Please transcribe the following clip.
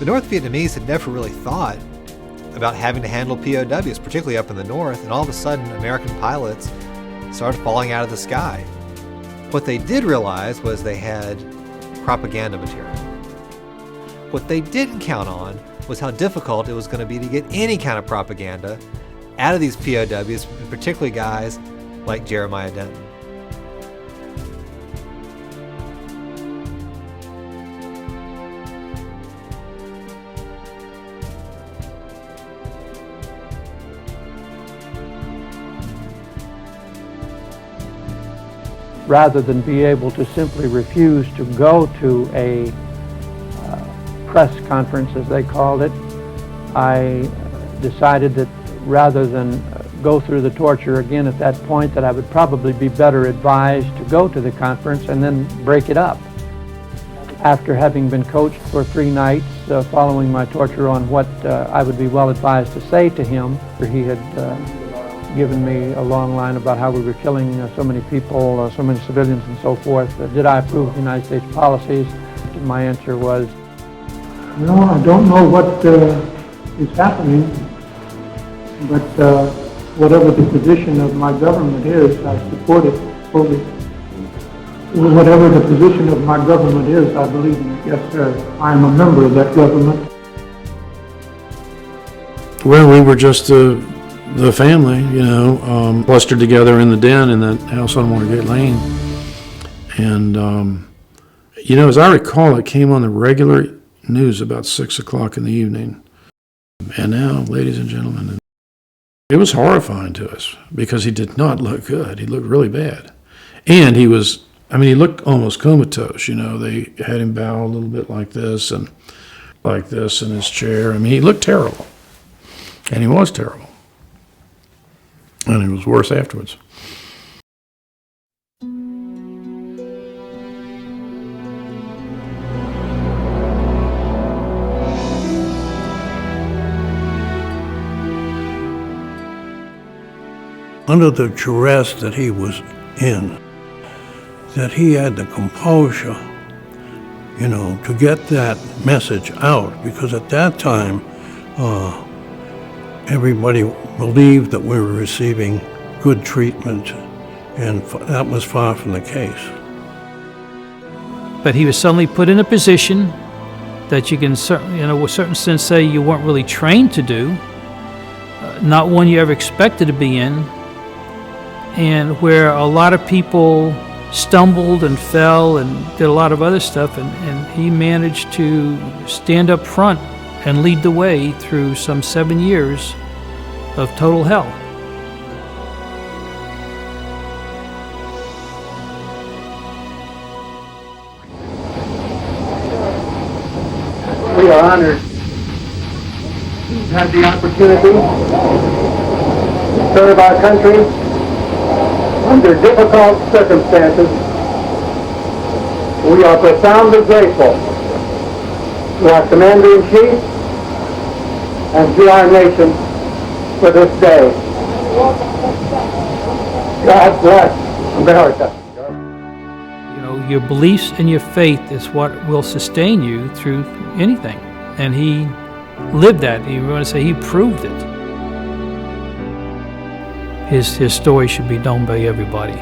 The North Vietnamese had never really thought about having to handle POWs, particularly up in the north, and all of a sudden American pilots started falling out of the sky. What they did realize was they had propaganda material. What they didn't count on was how difficult it was going to be to get any kind of propaganda out of these POWs, and particularly guys like Jeremiah Denton. Rather than be able to simply refuse to go to a press conference, as they called it, I decided that rather than go through the torture again at that point, that I would probably be better advised to go to the conference and then break it up. After having been coached for 3 nights following my torture on what I would be well advised to say to him, he had given me a long line about how we were killing so many people, so many civilians and so forth. Did I approve of the United States policies? And my answer was, no, I don't know what is happening, but whatever the position of my government is, I support it fully. Whatever the position of my government is, I believe in it. Yes, sir. I am a member of that government. Well, we were just the family, you know, clustered together in the den in that house on Watergate Lane. And, you know, as I recall, it came on the regular news about 6 o'clock in the evening. And now, ladies and gentlemen, it was horrifying to us because he did not look good. He looked really bad. And he was, I mean, he looked almost comatose, you know. They had him bow a little bit like this and like this in his chair. I mean, he looked terrible. And he was terrible. And it was worse afterwards. Under the duress that he was in, that he had the composure, you know, to get that message out, because at that time, everybody believed that we were receiving good treatment, and that was far from the case. But he was suddenly put in a position that you can, in a certain sense, say you weren't really trained to do, not one you ever expected to be in, and where a lot of people stumbled and fell and did a lot of other stuff, and he managed to stand up front and lead the way through some 7 years of total hell. We are honored to have the opportunity to serve our country under difficult circumstances. We are profoundly grateful to our Commander-in-Chief and to our nation for this day. God bless America. You know, your beliefs and your faith is what will sustain you through anything. And he lived that. You want to say he proved it. His story should be known by everybody.